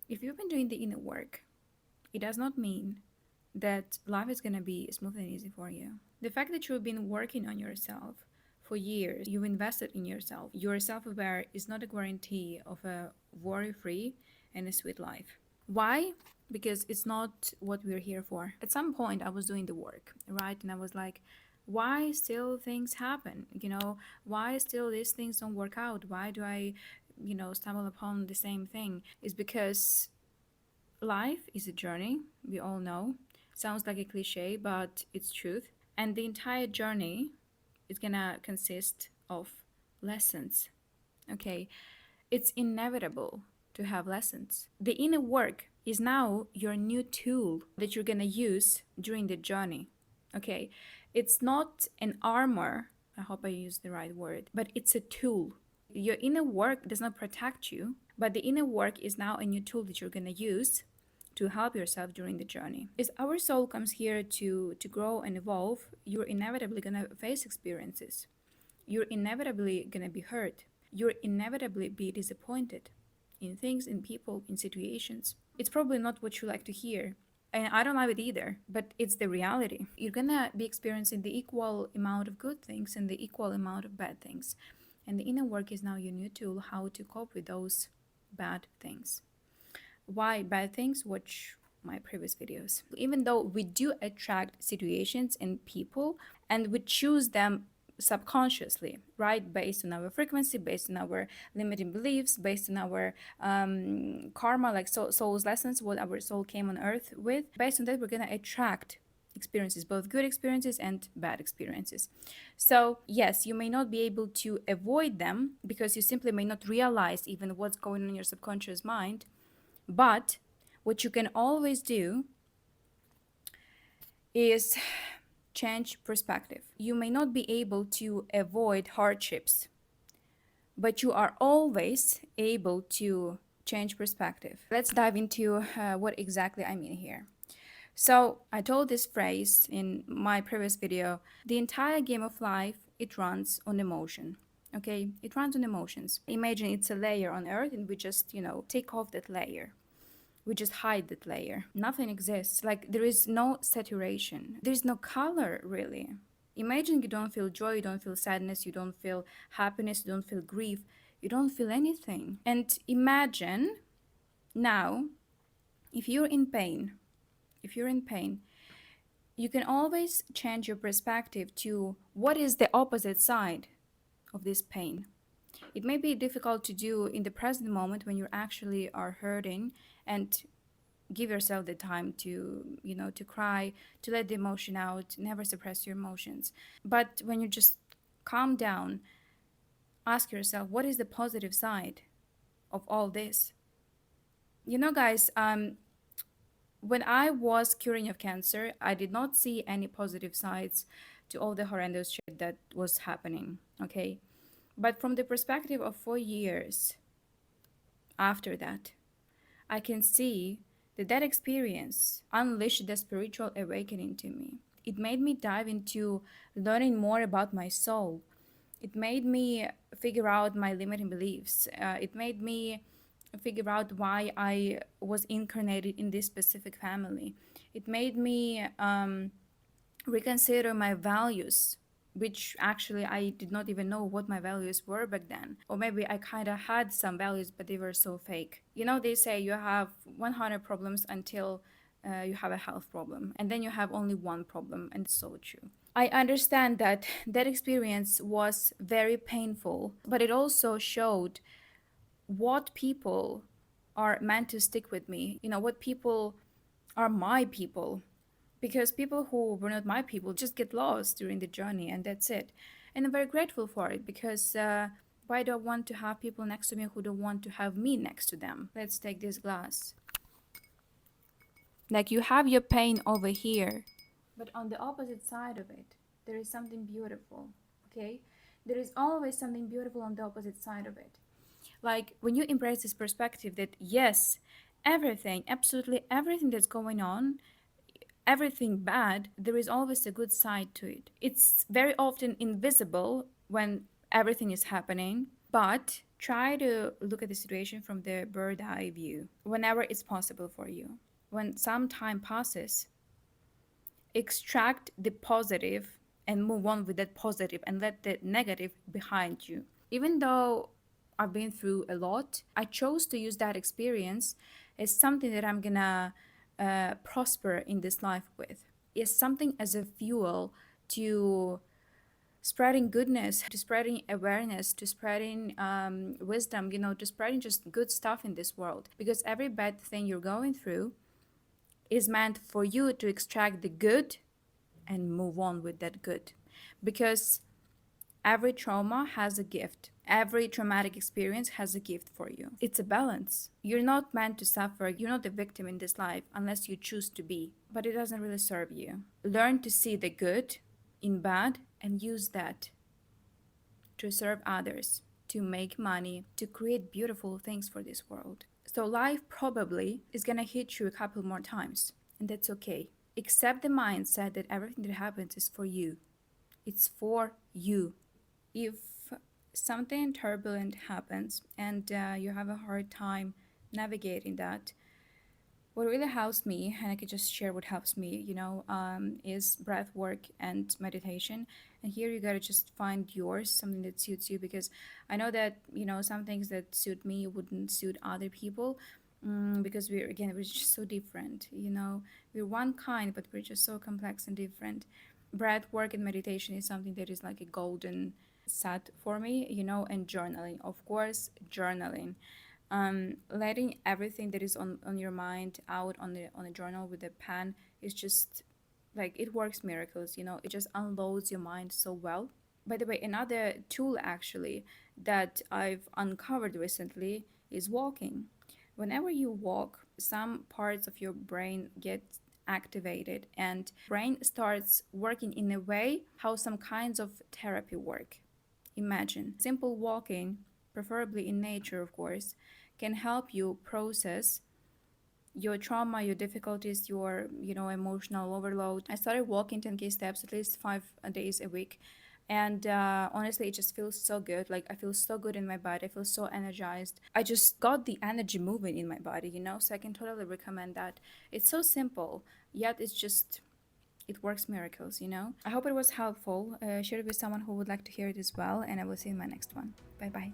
If you've been doing the inner work, it does not mean that life is going to be smooth and easy for you. The fact that you've been working on yourself for years, you've invested in yourself, you're self aware is not a guarantee of a worry free and a sweet life. Why? Because it's not what we're here for. At some point, I was doing the work, right? And I was like, why still things happen? Why still these things don't work out? Why do I, stumble upon the same thing? It's because life is a journey, we all know. Sounds like a cliche, but it's truth. And the entire journey is gonna consist of lessons. Okay, it's inevitable to have lessons. The inner work is now your new tool that you're gonna use during the journey. Okay, it's not an armor, I hope I use the right word, but it's a tool. Your inner work does not protect you, but the inner work is now a new tool that you're gonna use to help yourself during the journey. As our soul comes here to grow and evolve, you're inevitably gonna face experiences. You're inevitably gonna be hurt. You're inevitably be disappointed in things, in people, in situations. It's probably not what you like to hear. And I don't like it either, but it's the reality. You're gonna be experiencing the equal amount of good things and the equal amount of bad things. And the inner work is now your new tool how to cope with those bad things. Why bad things? Watch my previous videos. Even though we do attract situations and people and we choose them subconsciously, right, based on our frequency, based on our limiting beliefs, based on our karma, like soul's lessons, what our soul came on earth with. Based on that, we're gonna attract experiences, both good experiences and bad experiences. So yes, you may not be able to avoid them because you simply may not realize even what's going on in your subconscious mind. But what you can always do is change perspective. You may not be able to avoid hardships, but you are always able to change perspective. Let's dive into what exactly I mean here. So I told this phrase in my previous video. The entire game of life, it runs on emotion. Okay, it runs on emotions. Imagine it's a layer on earth and we just, take off that layer. We just hide that layer. Nothing exists. Like there is no saturation. There's no color really. Imagine you don't feel joy, you don't feel sadness, you don't feel happiness, you don't feel grief, you don't feel anything. And imagine now, if you're in pain, you can always change your perspective to what is the opposite side of this pain. It may be difficult to do in the present moment when you actually are hurting, and give yourself the time to cry, to let the emotion out, never suppress your emotions. But when you just calm down, ask yourself, what is the positive side of all this? Guys, when I was curing of cancer, I did not see any positive sides to all the horrendous shit that was happening, okay? But from the perspective of 4 years after that, I can see that experience unleashed the spiritual awakening to me. It made me dive into learning more about my soul. It made me figure out my limiting beliefs. It made me figure out why I was incarnated in this specific family. It made me reconsider my values, which actually I did not even know what my values were back then. Or maybe I kind of had some values, but they were so fake. They say you have 100 problems until you have a health problem, and then you have only one problem, and it's so true. I understand that experience was very painful, but it also showed what people are meant to stick with me, what people are my people, because people who were not my people just get lost during the journey, and that's it. And I'm very grateful for it, because why do I want to have people next to me who don't want to have me next to them? Let's take this glass. Like, you have your pain over here, but on the opposite side of it, there is something beautiful, okay? There is always something beautiful on the opposite side of it. Like, when you embrace this perspective that yes, everything, absolutely everything that's going on, everything bad, there is always a good side to it. It's very often invisible when everything is happening, but Try to look at the situation from the bird eye view whenever it's possible for you. When some time passes, extract the positive and move on with that positive and let the negative behind you. Even though I've been through a lot, I chose to use that experience as something that I'm gonna prosper in this life with. It's something as a fuel to spreading goodness, to spreading awareness, to spreading wisdom, to spreading just good stuff in this world. Because every bad thing you're going through is meant for you to extract the good and move on with that good. Because every trauma has a gift. Every traumatic experience has a gift for you. It's a balance. You're not meant to suffer. You're not the victim in this life unless you choose to be. But it doesn't really serve you. Learn to see the good in bad and use that to serve others, to make money, to create beautiful things for this world. So life probably is gonna hit you a couple more times, and that's okay. Accept the mindset that everything that happens is for you. It's for you. If something turbulent happens and you have a hard time navigating that, what really helps me, and I could just share what helps me, is breath work and meditation. And here you gotta just find yours, something that suits you, because I know that, some things that suit me wouldn't suit other people. Because we're just so different, we're one kind, but we're just so complex and different. Breath work and meditation is something that is like a golden set for me, and journaling, of course, journaling. Letting everything that is on your mind out on a journal with a pen is just like it works miracles, it just unloads your mind so well. By the way, another tool actually that I've uncovered recently is walking. Whenever you walk, some parts of your brain get activated and brain starts working in a way how some kinds of therapy work. Imagine simple walking, preferably in nature, of course, can help you process your trauma, your difficulties, your emotional overload. I started walking 10K steps at least 5 days a week, and honestly, it just feels so good. Like I feel so good in my body. I feel so energized. I just got the energy moving in my body, so I can totally recommend that. It's so simple, yet it works miracles. I hope it was helpful. Share it with someone who would like to hear it as well, and I will see you in my next one. Bye bye.